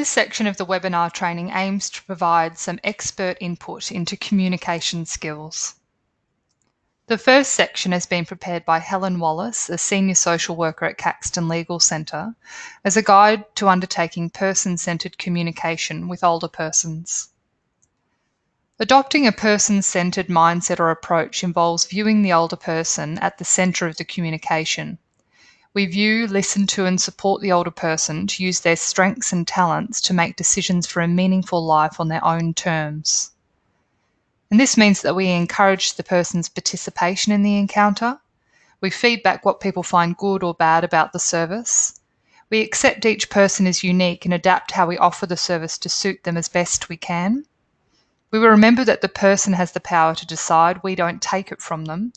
This section of the webinar training aims to provide some expert input into communication skills. The first section has been prepared by Helen Wallace, a senior social worker at Caxton Legal Centre, as a guide to undertaking person-centred communication with older persons. Adopting a person-centred mindset or approach involves viewing the older person at the centre of the communication. We view, listen to and support the older person to use their strengths and talents to make decisions for a meaningful life on their own terms. And this means that we encourage the person's participation in the encounter. We feedback what people find good or bad about the service. We accept each person is unique and adapt how we offer the service to suit them as best we can. We will remember that the person has the power to decide. We don't take it from them.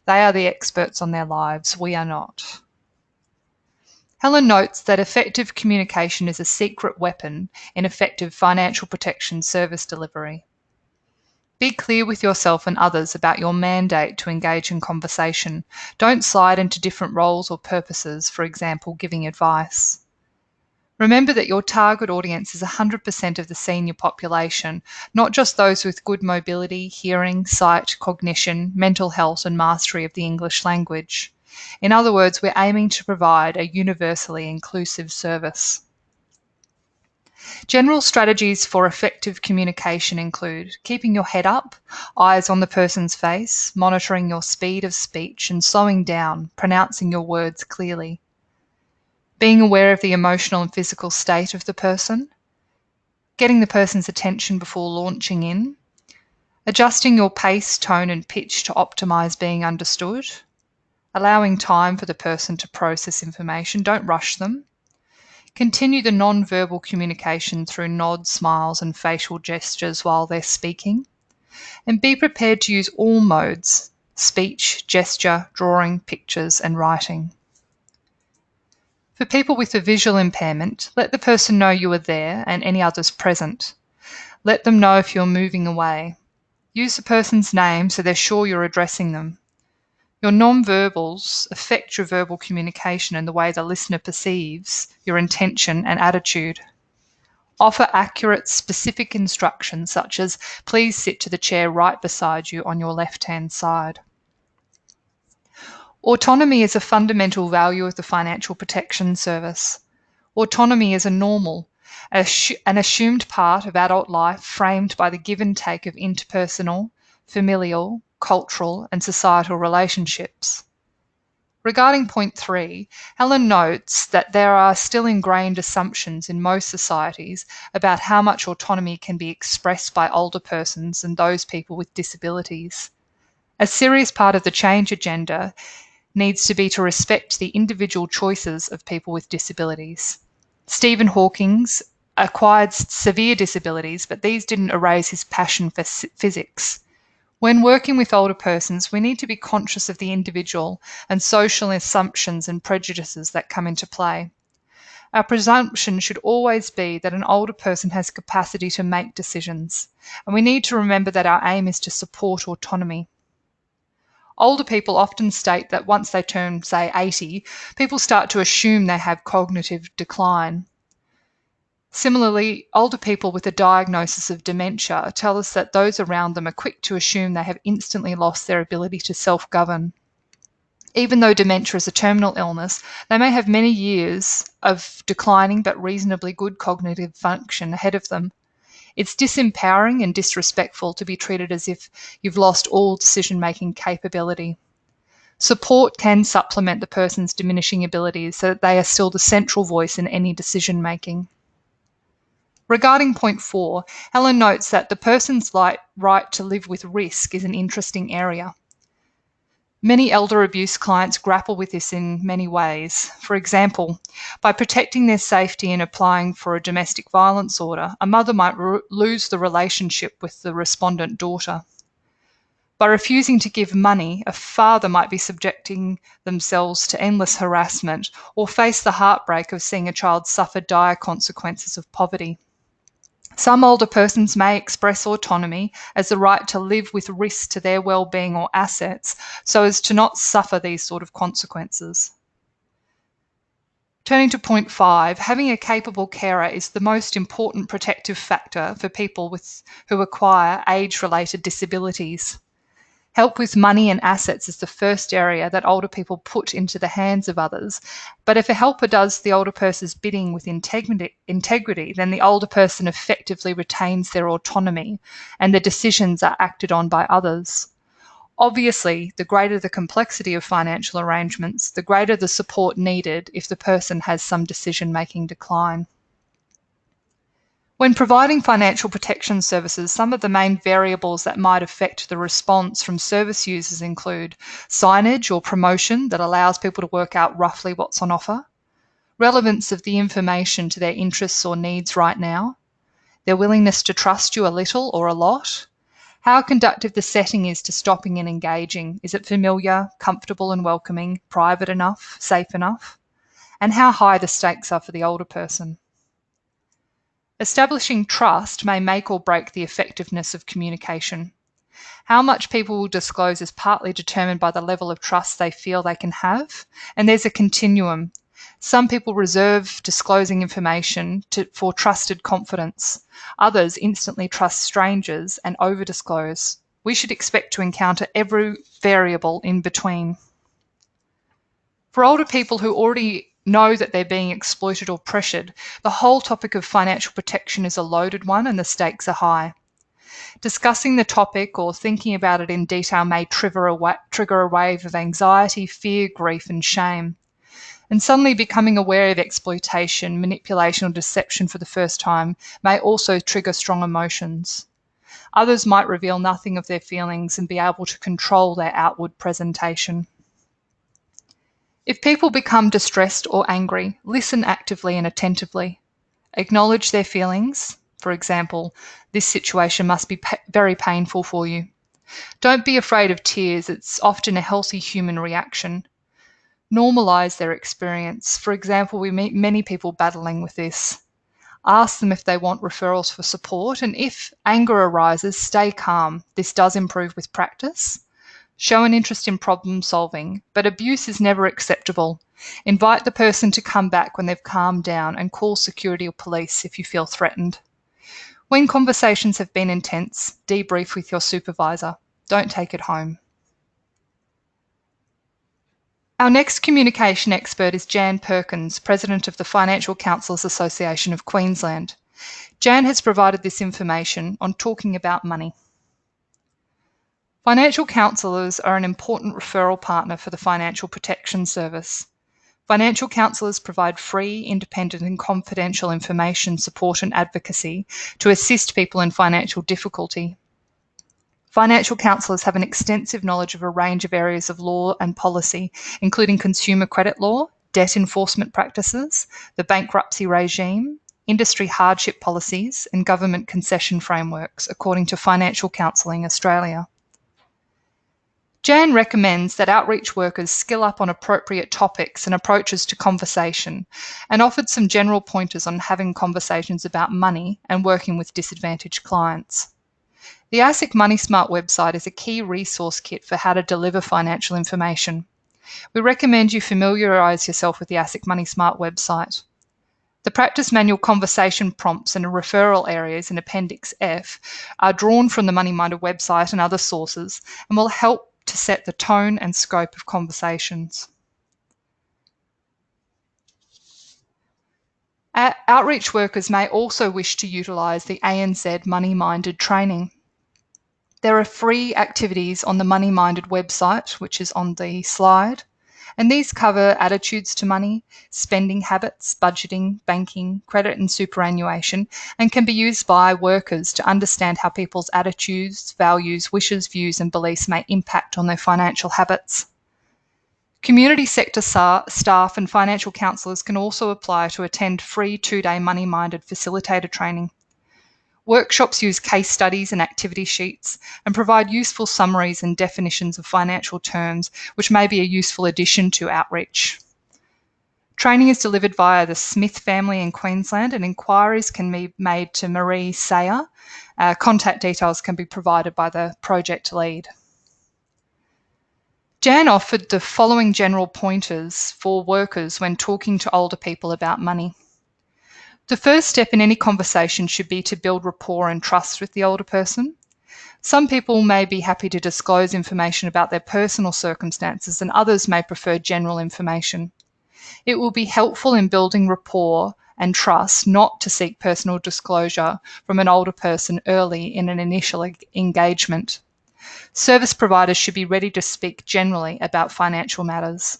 They are the experts on their lives. We are not. Helen notes that effective communication is a secret weapon in effective financial protection service delivery. Be clear with yourself and others about your mandate to engage in conversation. Don't slide into different roles or purposes, for example, giving advice. Remember that your target audience is 100% of the senior population, not just those with good mobility, hearing, sight, cognition, mental health and mastery of the English language. In other words, we're aiming to provide a universally inclusive service. General strategies for effective communication include keeping your head up, eyes on the person's face, monitoring your speed of speech and slowing down, pronouncing your words clearly. Being aware of the emotional and physical state of the person. Getting the person's attention before launching in. Adjusting your pace, tone and pitch to optimise being understood. Allowing time for the person to process information. Don't rush them. Continue the non-verbal communication through nods, smiles and facial gestures while they're speaking. And be prepared to use all modes: speech, gesture, drawing, pictures and writing. For people with a visual impairment, let the person know you are there and any others present. Let them know if you're moving away. Use the person's name so they're sure you're addressing them. Your non-verbals affect your verbal communication and the way the listener perceives your intention and attitude. Offer accurate, specific instructions such as, please sit to the chair right beside you on your left-hand side. Autonomy is a fundamental value of the financial protection service. Autonomy is a normal, an assumed part of adult life framed by the give and take of interpersonal, familial, cultural and societal relationships. Regarding point 3, Helen notes that there are still ingrained assumptions in most societies about how much autonomy can be expressed by older persons and those people with disabilities. A serious part of the change agenda needs to be to respect the individual choices of people with disabilities. Stephen Hawking acquired severe disabilities, but these didn't erase his passion for physics. When working with older persons, we need to be conscious of the individual and social assumptions and prejudices that come into play. Our presumption should always be that an older person has capacity to make decisions, and we need to remember that our aim is to support autonomy. Older people often state that once they turn, say, 80, people start to assume they have cognitive decline. Similarly, older people with a diagnosis of dementia tell us that those around them are quick to assume they have instantly lost their ability to self-govern. Even though dementia is a terminal illness, they may have many years of declining but reasonably good cognitive function ahead of them. It's disempowering and disrespectful to be treated as if you've lost all decision-making capability. Support can supplement the person's diminishing abilities so that they are still the central voice in any decision-making. Regarding point 4, Helen notes that the person's right to live with risk is an interesting area. Many elder abuse clients grapple with this in many ways. For example, by protecting their safety and applying for a domestic violence order, a mother might lose the relationship with the respondent daughter. By refusing to give money, a father might be subjecting themselves to endless harassment or face the heartbreak of seeing a child suffer dire consequences of poverty. Some older persons may express autonomy as the right to live with risk to their well-being or assets so as to not suffer these sort of consequences. Turning to point 5, having a capable carer is the most important protective factor for people who acquire age-related disabilities. Help with money and assets is the first area that older people put into the hands of others. But if a helper does the older person's bidding with integrity, then the older person effectively retains their autonomy and the decisions are acted on by others. Obviously, the greater the complexity of financial arrangements, the greater the support needed if the person has some decision-making decline. When providing financial protection services, some of the main variables that might affect the response from service users include signage or promotion that allows people to work out roughly what's on offer, relevance of the information to their interests or needs right now, their willingness to trust you a little or a lot, how conducive the setting is to stopping and engaging. Is it familiar, comfortable and welcoming, private enough, safe enough? And how high the stakes are for the older person. Establishing trust may make or break the effectiveness of communication. How much people will disclose is partly determined by the level of trust they feel they can have, and there's a continuum. Some people reserve disclosing information for trusted confidence. Others instantly trust strangers and over-disclose. We should expect to encounter every variable in between. For older people who already know that they're being exploited or pressured, the whole topic of financial protection is a loaded one and the stakes are high. Discussing the topic or thinking about it in detail may trigger a wave of anxiety, fear, grief and shame. And suddenly becoming aware of exploitation, manipulation or deception for the first time may also trigger strong emotions. Others might reveal nothing of their feelings and be able to control their outward presentation. If people become distressed or angry, listen actively and attentively. Acknowledge their feelings. For example, this situation must be very painful for you. Don't be afraid of tears. It's often a healthy human reaction. Normalise their experience. For example, we meet many people battling with this. Ask them if they want referrals for support, and if anger arises, stay calm. This does improve with practice. Show an interest in problem solving, but abuse is never acceptable. Invite the person to come back when they've calmed down and call security or police if you feel threatened. When conversations have been intense, debrief with your supervisor. Don't take it home. Our next communication expert is Jan Perkins, President of the Financial Counsellors Association of Queensland. Jan has provided this information on talking about money. Financial counsellors are an important referral partner for the Financial Protection Service. Financial counsellors provide free, independent and confidential information, support and advocacy to assist people in financial difficulty. Financial counsellors have an extensive knowledge of a range of areas of law and policy, including consumer credit law, debt enforcement practices, the bankruptcy regime, industry hardship policies and government concession frameworks, according to Financial Counselling Australia. Jan recommends that outreach workers skill up on appropriate topics and approaches to conversation, and offered some general pointers on having conversations about money and working with disadvantaged clients. The ASIC Money Smart website is a key resource kit for how to deliver financial information. We recommend you familiarise yourself with the ASIC Money Smart website. The practice manual conversation prompts and referral areas in Appendix F are drawn from the MoneyMinder website and other sources and will help to set the tone and scope of conversations. Outreach workers may also wish to utilise the ANZ Money Minded training. There are free activities on the Money Minded website, which is on the slide, and these cover attitudes to money, spending habits, budgeting, banking, credit and superannuation, and can be used by workers to understand how people's attitudes, values, wishes, views and beliefs may impact on their financial habits. Community sector staff and financial counsellors can also apply to attend free 2-day Money Minded facilitator training. Workshops use case studies and activity sheets and provide useful summaries and definitions of financial terms, which may be a useful addition to outreach. Training is delivered via the Smith family in Queensland, and inquiries can be made to Marie Sayer. Contact details can be provided by the project lead. Jan offered the following general pointers for workers when talking to older people about money. The first step in any conversation should be to build rapport and trust with the older person. Some people may be happy to disclose information about their personal circumstances, and others may prefer general information. It will be helpful in building rapport and trust not to seek personal disclosure from an older person early in an initial engagement. Service providers should be ready to speak generally about financial matters.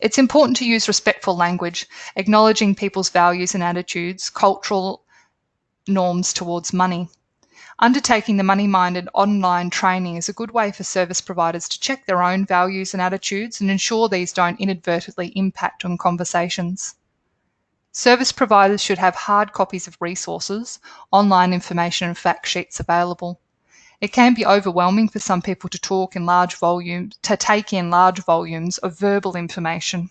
It's important to use respectful language, acknowledging people's values and attitudes, cultural norms towards money. Undertaking the money-minded online training is a good way for service providers to check their own values and attitudes and ensure these don't inadvertently impact on conversations. Service providers should have hard copies of resources, online information and fact sheets available. It can be overwhelming for some people to take in large volumes of verbal information.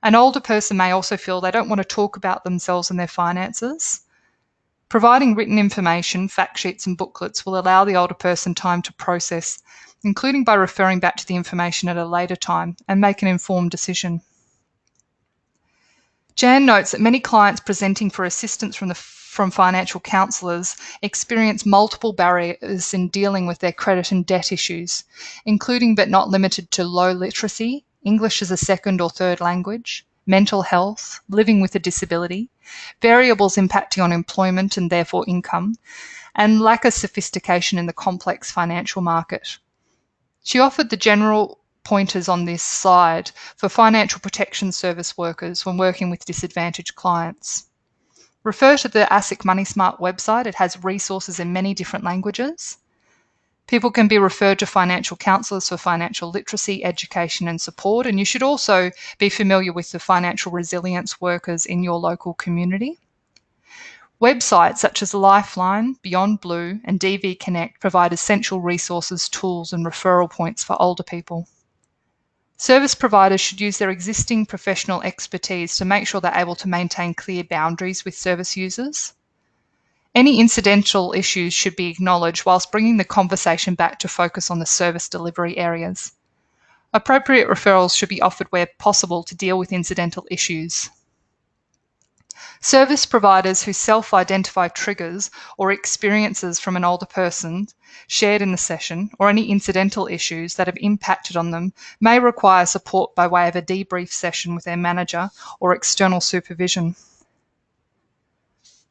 An older person may also feel they don't want to talk about themselves and their finances. Providing written information, fact sheets and booklets will allow the older person time to process, including by referring back to the information at a later time and make an informed decision. Jan notes that many clients presenting for assistance from financial counsellors experience multiple barriers in dealing with their credit and debt issues, including but not limited to low literacy, English as a second or third language, mental health, living with a disability, variables impacting on employment and therefore income, and lack of sophistication in the complex financial market. She offered the general pointers on this slide for financial protection service workers when working with disadvantaged clients. Refer to the ASIC Money Smart website. It has resources in many different languages. People can be referred to financial counsellors for financial literacy, education and support, and you should also be familiar with the financial resilience workers in your local community. Websites such as Lifeline, Beyond Blue and DV Connect provide essential resources, tools and referral points for older people. Service providers should use their existing professional expertise to make sure they're able to maintain clear boundaries with service users. Any incidental issues should be acknowledged whilst bringing the conversation back to focus on the service delivery areas. Appropriate referrals should be offered where possible to deal with incidental issues. Service providers who self-identify triggers or experiences from an older person shared in the session or any incidental issues that have impacted on them may require support by way of a debrief session with their manager or external supervision.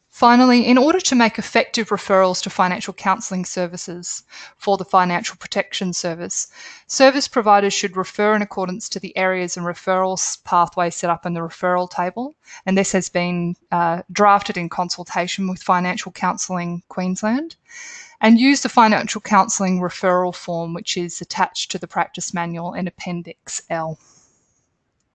Finally, in order to make effective referrals to financial counselling services for the Financial Protection Service, service providers should refer in accordance to the areas and referrals pathways set up in the referral table, and this has been drafted in consultation with Financial Counselling Queensland, and use the Financial Counselling Referral Form, which is attached to the practice manual in Appendix L.